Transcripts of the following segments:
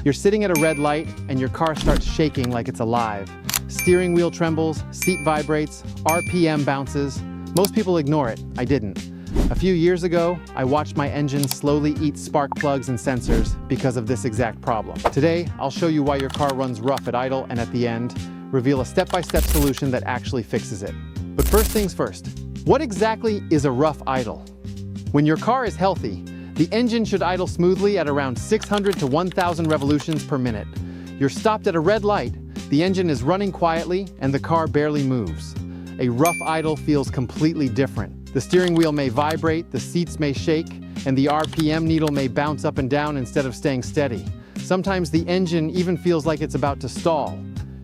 You're sitting at a red light and your car starts shaking like it's alive. Steering wheel trembles, seat vibrates, RPM bounces. Most people ignore it. I didn't. A few years ago, I watched my engine slowly eat spark plugs and sensors because of this exact problem. Today, I'll show you why your car runs rough at idle and at the end, reveal a step-by-step solution that actually fixes it. But first things first, what exactly is a rough idle? When your car is healthy, the engine should idle smoothly at around 600 to 1,000 revolutions per minute. You're stopped at a red light, the engine is running quietly, and the car barely moves. A rough idle feels completely different. The steering wheel may vibrate, the seats may shake, and the RPM needle may bounce up and down instead of staying steady. Sometimes the engine even feels like it's about to stall.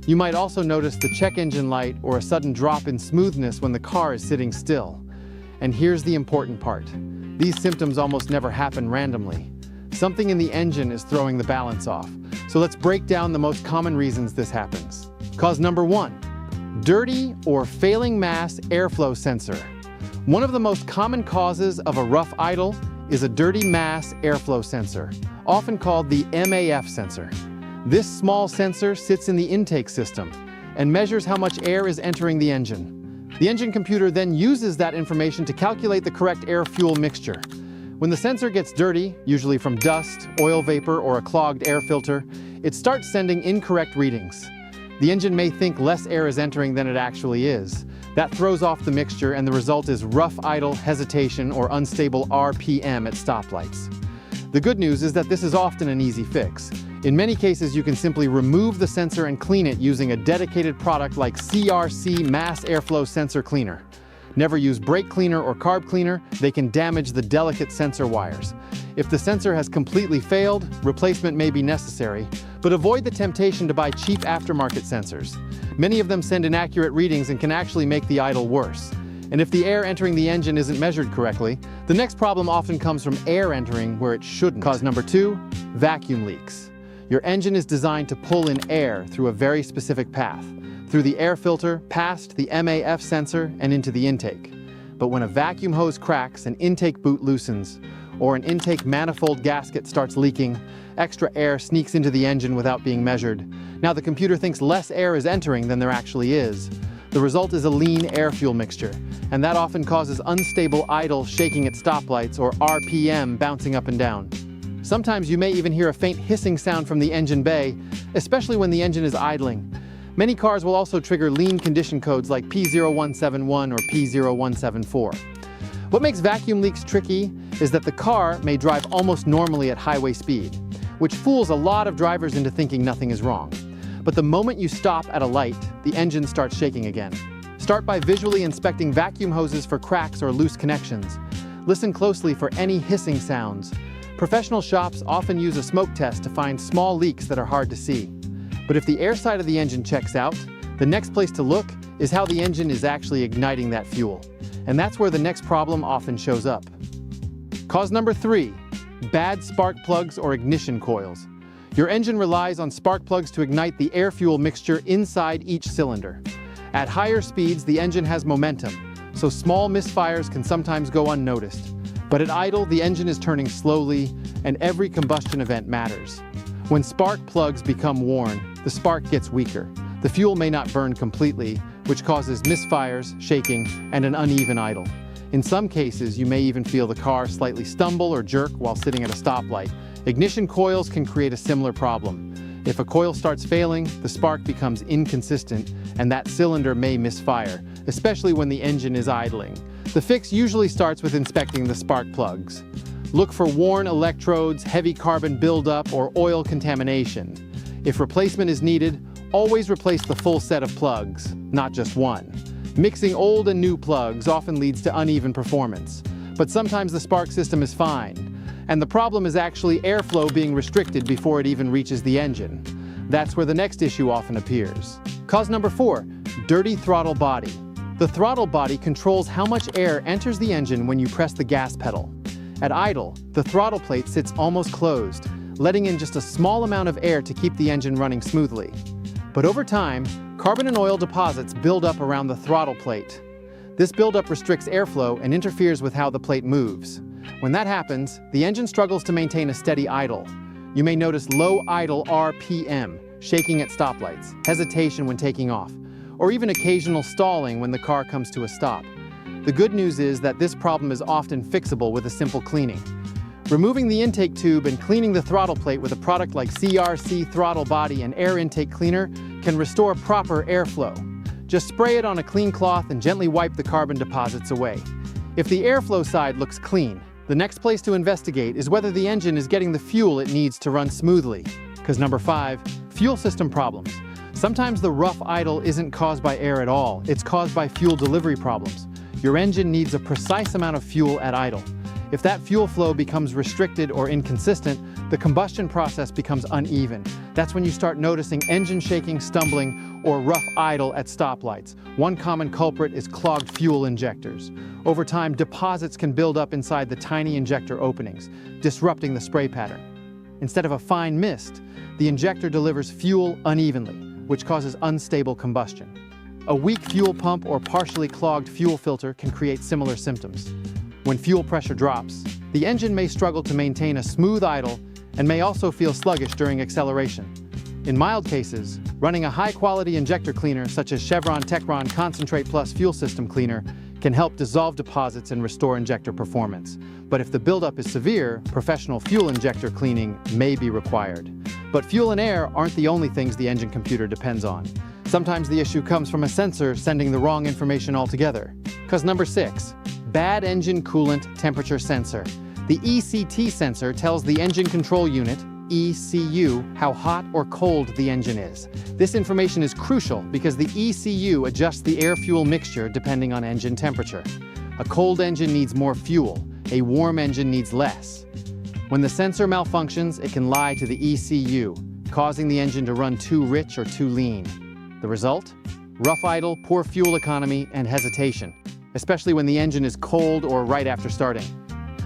You might also notice the check engine light or a sudden drop in smoothness when the car is sitting still. And here's the important part. These symptoms almost never happen randomly. Something in the engine is throwing the balance off. So let's break down the most common reasons this happens. Cause number 1, dirty or failing mass airflow sensor. One of the most common causes of a rough idle is a dirty mass airflow sensor, often called the MAF sensor. This small sensor sits in the intake system and measures how much air is entering the engine. The engine computer then uses that information to calculate the correct air-fuel mixture. When the sensor gets dirty, usually from dust, oil vapor, or a clogged air filter, it starts sending incorrect readings. The engine may think less air is entering than it actually is. That throws off the mixture, and the result is rough idle, hesitation, or unstable RPM at stoplights. The good news is that this is often an easy fix. In many cases, you can simply remove the sensor and clean it using a dedicated product like CRC Mass Airflow Sensor Cleaner. Never use brake cleaner or carb cleaner, they can damage the delicate sensor wires. If the sensor has completely failed, replacement may be necessary, but avoid the temptation to buy cheap aftermarket sensors. Many of them send inaccurate readings and can actually make the idle worse. And if the air entering the engine isn't measured correctly, the next problem often comes from air entering where it shouldn't. Cause number 2, vacuum leaks. Your engine is designed to pull in air through a very specific path, through the air filter, past the MAF sensor, and into the intake. But when a vacuum hose cracks, an intake boot loosens, or an intake manifold gasket starts leaking, extra air sneaks into the engine without being measured. Now the computer thinks less air is entering than there actually is. The result is a lean air-fuel mixture, and that often causes unstable idle shaking at stoplights or RPM bouncing up and down. Sometimes you may even hear a faint hissing sound from the engine bay, especially when the engine is idling. Many cars will also trigger lean condition codes like P0171 or P0174. What makes vacuum leaks tricky is that the car may drive almost normally at highway speed, which fools a lot of drivers into thinking nothing is wrong. But the moment you stop at a light, the engine starts shaking again. Start by visually inspecting vacuum hoses for cracks or loose connections. Listen closely for any hissing sounds. Professional shops often use a smoke test to find small leaks that are hard to see. But if the air side of the engine checks out, the next place to look is how the engine is actually igniting that fuel. And that's where the next problem often shows up. Cause number 3, bad spark plugs or ignition coils. Your engine relies on spark plugs to ignite the air-fuel mixture inside each cylinder. At higher speeds, the engine has momentum, so small misfires can sometimes go unnoticed. But at idle, the engine is turning slowly, and every combustion event matters. When spark plugs become worn, the spark gets weaker. The fuel may not burn completely, which causes misfires, shaking, and an uneven idle. In some cases, you may even feel the car slightly stumble or jerk while sitting at a stoplight. Ignition coils can create a similar problem. If a coil starts failing, the spark becomes inconsistent, and that cylinder may misfire, especially when the engine is idling. The fix usually starts with inspecting the spark plugs. Look for worn electrodes, heavy carbon buildup, or oil contamination. If replacement is needed, always replace the full set of plugs, not just one. Mixing old and new plugs often leads to uneven performance, but sometimes the spark system is fine, and the problem is actually airflow being restricted before it even reaches the engine. That's where the next issue often appears. Cause number 4, dirty throttle body. The throttle body controls how much air enters the engine when you press the gas pedal. At idle, the throttle plate sits almost closed, letting in just a small amount of air to keep the engine running smoothly. But over time, carbon and oil deposits build up around the throttle plate. This buildup restricts airflow and interferes with how the plate moves. When that happens, the engine struggles to maintain a steady idle. You may notice low idle RPM, shaking at stoplights, hesitation when taking off, or even occasional stalling when the car comes to a stop. The good news is that this problem is often fixable with a simple cleaning. Removing the intake tube and cleaning the throttle plate with a product like CRC Throttle Body and Air Intake Cleaner can restore proper airflow. Just spray it on a clean cloth and gently wipe the carbon deposits away. If the airflow side looks clean, the next place to investigate is whether the engine is getting the fuel it needs to run smoothly. Because number 5, fuel system problems. Sometimes the rough idle isn't caused by air at all, it's caused by fuel delivery problems. Your engine needs a precise amount of fuel at idle. If that fuel flow becomes restricted or inconsistent, the combustion process becomes uneven. That's when you start noticing engine shaking, stumbling, or rough idle at stoplights. One common culprit is clogged fuel injectors. Over time, deposits can build up inside the tiny injector openings, disrupting the spray pattern. Instead of a fine mist, the injector delivers fuel unevenly, which causes unstable combustion. A weak fuel pump or partially clogged fuel filter can create similar symptoms. When fuel pressure drops, the engine may struggle to maintain a smooth idle and may also feel sluggish during acceleration. In mild cases, running a high-quality injector cleaner such as Chevron Techron Concentrate Plus Fuel System Cleaner can help dissolve deposits and restore injector performance. But if the buildup is severe, professional fuel injector cleaning may be required. But fuel and air aren't the only things the engine computer depends on. Sometimes the issue comes from a sensor sending the wrong information altogether. Because number 6, bad engine coolant temperature sensor. The ECT sensor tells the engine control unit, ECU, how hot or cold the engine is. This information is crucial because the ECU adjusts the air-fuel mixture depending on engine temperature. A cold engine needs more fuel, a warm engine needs less. When the sensor malfunctions, it can lie to the ECU, causing the engine to run too rich or too lean. The result? Rough idle, poor fuel economy, and hesitation, especially when the engine is cold or right after starting.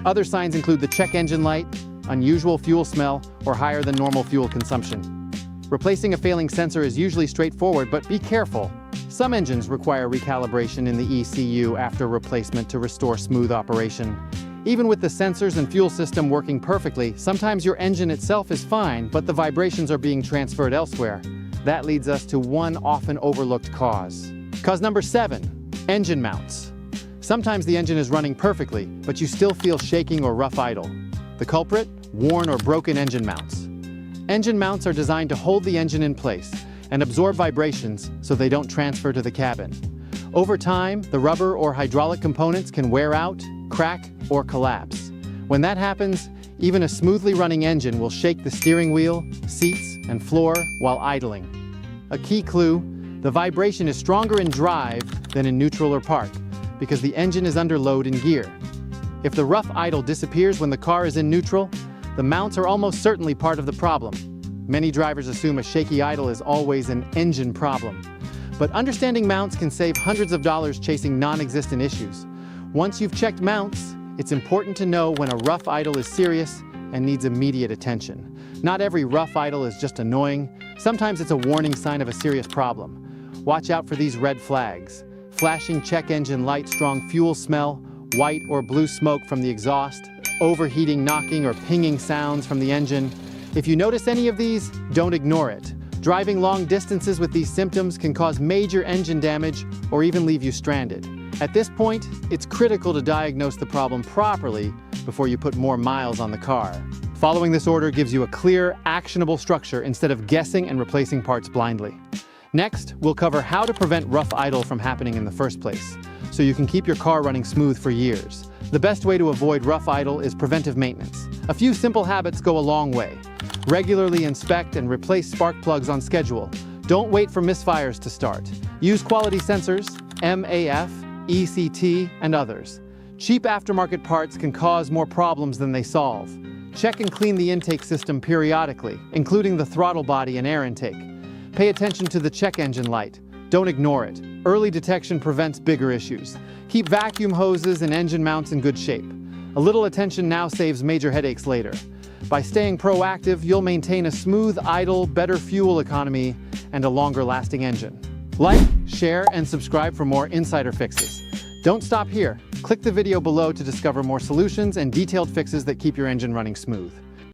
Other signs include the check engine light, unusual fuel smell, or higher than normal fuel consumption. Replacing a failing sensor is usually straightforward, but be careful. Some engines require recalibration in the ECU after replacement to restore smooth operation. Even with the sensors and fuel system working perfectly, sometimes your engine itself is fine, but the vibrations are being transferred elsewhere. That leads us to one often overlooked cause. Cause number 7, engine mounts. Sometimes the engine is running perfectly, but you still feel shaking or rough idle. The culprit? Worn or broken engine mounts. Engine mounts are designed to hold the engine in place and absorb vibrations so they don't transfer to the cabin. Over time, the rubber or hydraulic components can wear out, crack, or collapse. When that happens, even a smoothly running engine will shake the steering wheel, seats, and floor while idling. A key clue, the vibration is stronger in drive than in neutral or park because the engine is under load in gear. If the rough idle disappears when the car is in neutral, the mounts are almost certainly part of the problem. Many drivers assume a shaky idle is always an engine problem. But understanding mounts can save hundreds of dollars chasing non-existent issues. Once you've checked mounts, it's important to know when a rough idle is serious and needs immediate attention. Not every rough idle is just annoying. Sometimes it's a warning sign of a serious problem. Watch out for these red flags: flashing check engine light, strong fuel smell, white or blue smoke from the exhaust, overheating, knocking, or pinging sounds from the engine. If you notice any of these, don't ignore it. Driving long distances with these symptoms can cause major engine damage or even leave you stranded. At this point, it's critical to diagnose the problem properly before you put more miles on the car. Following this order gives you a clear, actionable structure instead of guessing and replacing parts blindly. Next, we'll cover how to prevent rough idle from happening in the first place, so you can keep your car running smooth for years. The best way to avoid rough idle is preventive maintenance. A few simple habits go a long way. Regularly inspect and replace spark plugs on schedule. Don't wait for misfires to start. Use quality sensors, MAF, ECT, and others. Cheap aftermarket parts can cause more problems than they solve. Check and clean the intake system periodically, including the throttle body and air intake. Pay attention to the check engine light. Don't ignore it. Early detection prevents bigger issues. Keep vacuum hoses and engine mounts in good shape. A little attention now saves major headaches later. By staying proactive, you'll maintain a smooth idle, better fuel economy, and a longer-lasting engine. Like, share, and subscribe for more insider fixes. Don't stop here. Click the video below to discover more solutions and detailed fixes that keep your engine running smooth.